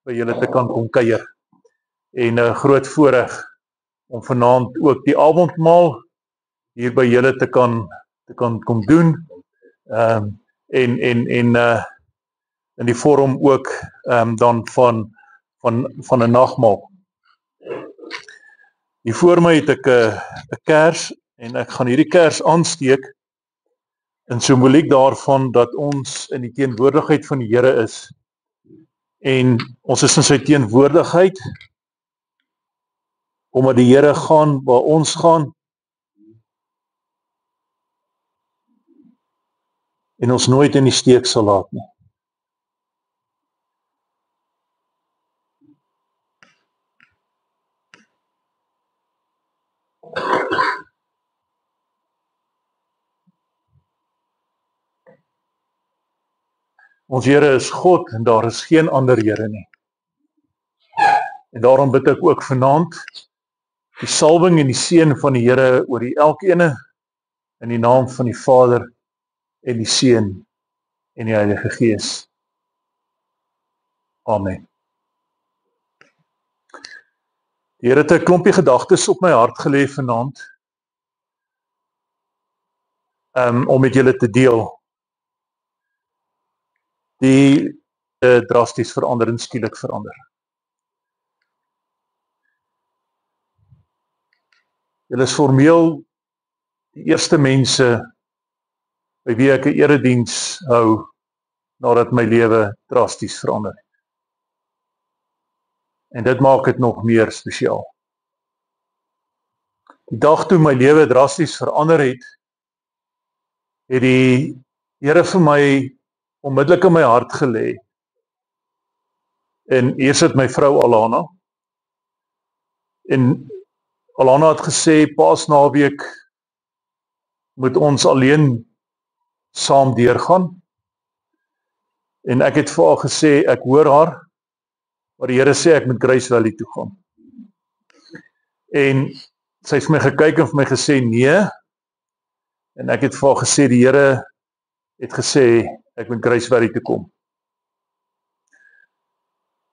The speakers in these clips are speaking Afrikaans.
by julle te kan kom kuier. En 'n groot voorreg om vanaand ook die avondmaal hier by julle te kan kom doen. En in die vorm ook dan van 'n nagmaal. Hier voor my het ek 'n kers en ek gaan hierdie kers aansteek in simboliek daarvan dat ons in die teenwoordigheid van die Here is. En ons is in sy teenwoordigheid omdat die Here gaan waar ons gaan en ons nooit in die steek sal laat nie. Ons Here is God en daar is geen ander Here nie. En daarom bid ek ook vanaand die salwing en die seën van die Here oor die elkene in die naam van die Vader en die Seun en die Heilige Gees. Amen. Die Here het 'n klompie gedagtes op my hart gelê vanaand om met julle te deel. Die drasties verander en skielik verander. Julle is formeel die eerste mense by wie ek 'n erediens hou nadat my lewe drasties verander het. En dit maak dit nog meer spesiaal. Die dag toe my lewe drasties verander het die Here vir my onmiddellik in my hart gelê. En hier sit my vrou Alana. En Alana het gesê, Paasnaweek moet ons alleen saam deurgaan. En ek het vir haar gesê, ek hoor haar, maar die Here sê ek moet Grace Valley toe gaan. En sy het vir my gekyk en vir my gesê, nee. En ek het vir haar gesê, die Here het gesê, ek moet Grace Valley toe kom.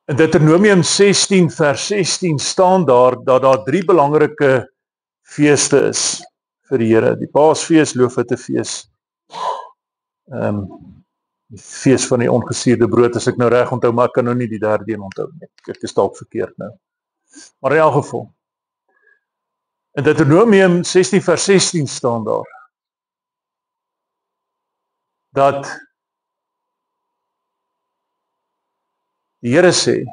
In Deuteronomium 16 vers 16 staan daar dat daar 3 belangrike feeste is vir die Here. Die Paasfees, Loofhuttefees, die fees van die ongesuurde brood, as ek nou reg onthou, maar ek kan nou nie die derde een onthou nie. Ek is dalk verkeerd nou. Maar in elk geval, in Deuteronomium 16 vers 16 staan daar dat die Here sê,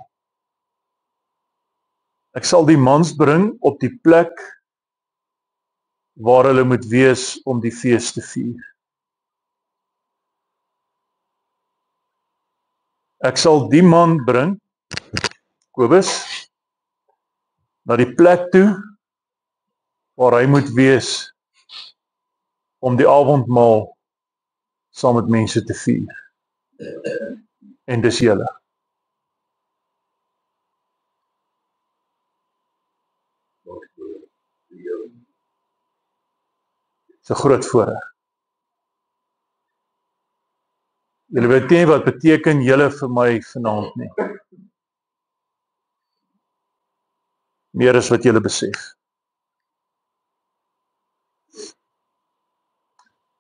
ek sal die mans bring op die plek waar hulle moet wees om die fees te vier. Ek sal die man bring, Kobus, na die plek toe waar hy moet wees om die avondmaal saam met mense te vier. En dis julle. Dis 'n groot voorreg. Julle weet nie wat beteken julle vir my vanaand nie. Meer as wat julle besef.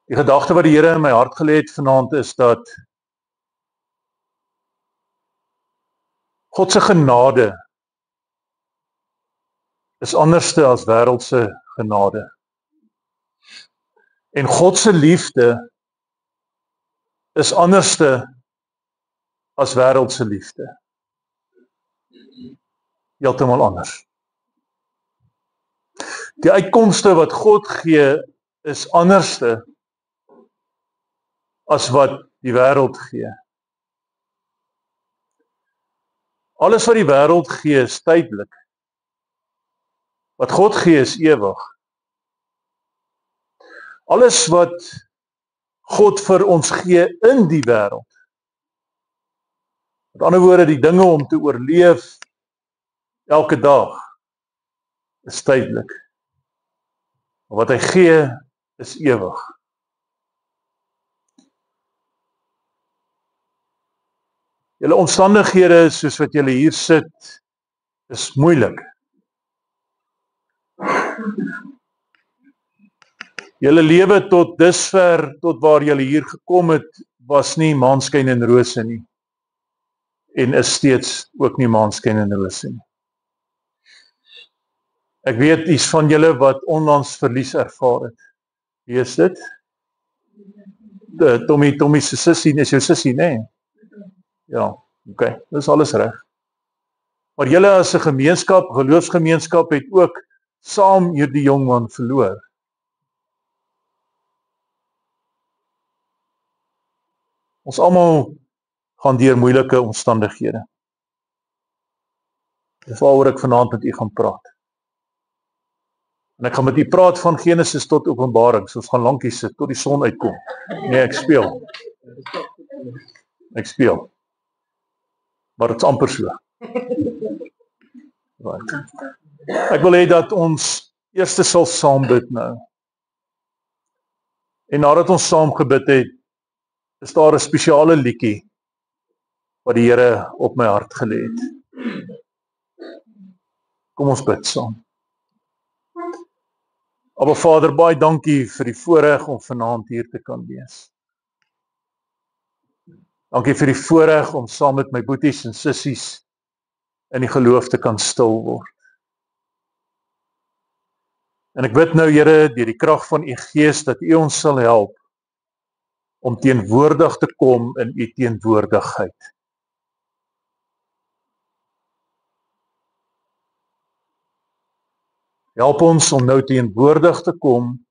Die gedagte wat die Here in my hart gelê het vanaand is dat God se genade is anderste as wêreldse genade. En God se liefde is anderste as wêreldse liefde. Heeltemal anders. Die uitkomste wat God gee is anderste as wat die wêreld gee. Alles wat die wêreld gee is tydelik. Wat God gee is ewig. Alles wat God vir ons gee in die wêreld. Met ander woorde, die dinge om te oorleef elke dag is tydelik. Maar wat hy gee is ewig. Julle omstandighede soos wat julle hier sit, is moeilik. Julle lewe tot dusver, tot waar julle hier gekom het, was nie maanskyn en rose nie. En is steeds ook nie maanskyn en rose nie. Ek weet iets van julle wat onlangs verlies ervaar het. Wie is dit? Tommy se sussie, is jou sussie, nee? Ja, okay, dis alles reg. Maar julle as 'n gemeenskap, geloofsgemeenskap, het ook saam hierdie jongman verloor. Ons almal gaan deur moeilike omstandighede. Dis waaroor ek vanaand met u gaan praat. En ek gaan met u praat van Genesis tot Openbaring, so ons gaan lankie sit tot die son uitkom. Nee, ek speel. Maar dit is amper so. Right. Ek wil hê dat ons eers sal saam bid nou. En nadat ons saam gebid het, is daar 'n spesiale liedjie wat die Here op my hart gelê het. Kom ons bid saam. Aba Vader, baie dankie vir die voorreg om vanaand hier te kan wees. Dankie vir die voorreg om saam met my boeties en sissies in die geloof te kan stil word. En ek bid nou, Here, deur die krag van u Gees, dat u ons sal help om teenwoordig te kom in u teenwoordigheid. Help ons om nou teenwoordig te kom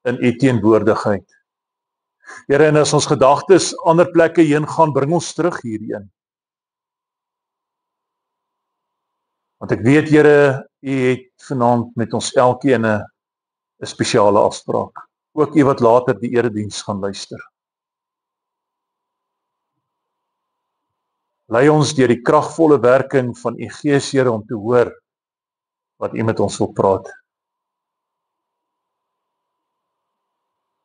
in u teenwoordigheid. Here, en as ons gedagtes ander plekke heen gaan, bring ons terug hierheen. Want ek weet, Here, u het vanaand met ons elkeen 'n spesiale afspraak. Ook u wat later die erediens gaan luister. Lei ons deur die kragvolle werking van u Gees, Here, om te hoor wat u met ons wil praat.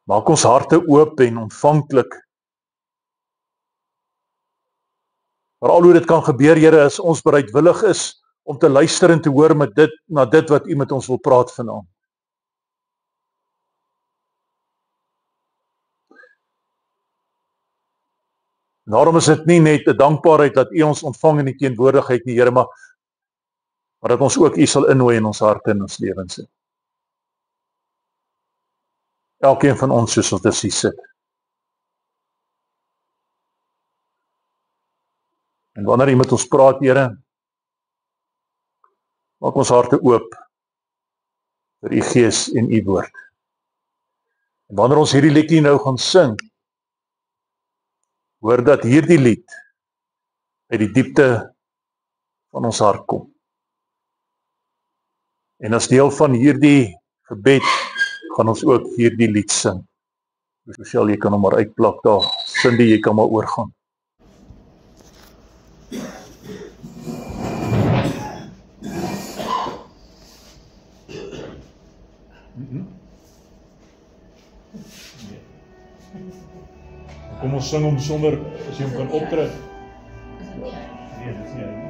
Maak ons harte oop en ontvanklik. Veral hoe dit kan gebeur, Here, as ons bereidwillig is om te luister en te hoor na dit wat u met ons wil praat vanaand. Daarom is dit nie net 'n dankbaarheid dat u ons ontvang in die teenwoordigheid nie, Here, maar dat ons ook u sal innooi in ons harte en ons lewens. Elkeen van ons soos wat ons hier sit. En wanneer u met ons praat, Here, maak ons harte oop vir u Gees en u woord. En wanneer ons hierdie liedjie nou gaan sing, hoor dat hierdie lied uit die diepte van ons hart kom. En as deel van hierdie gebed gaan ons ook hierdie lied sing. Michelle, jy kan hom maar uitplak daar. Cindy, jy kan maar oorgaan. Kom ons sing hom sonder, as jy hom kan optrek. Nee, dit is nie hy nie.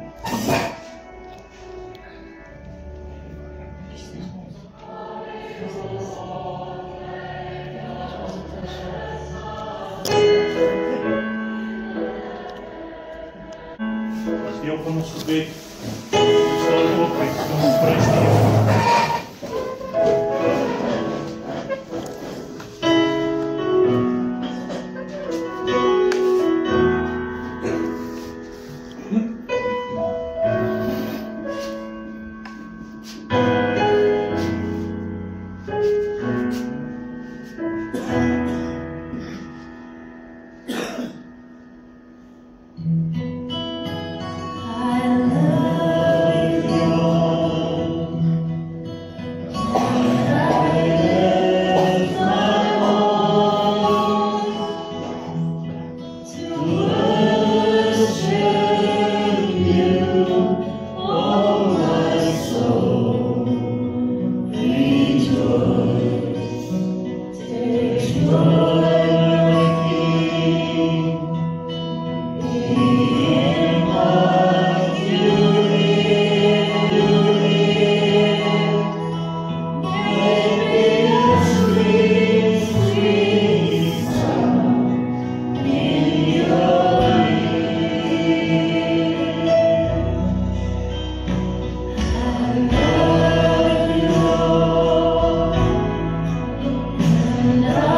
As deel van ons gebed, staan op en kom ons prys die Here. Love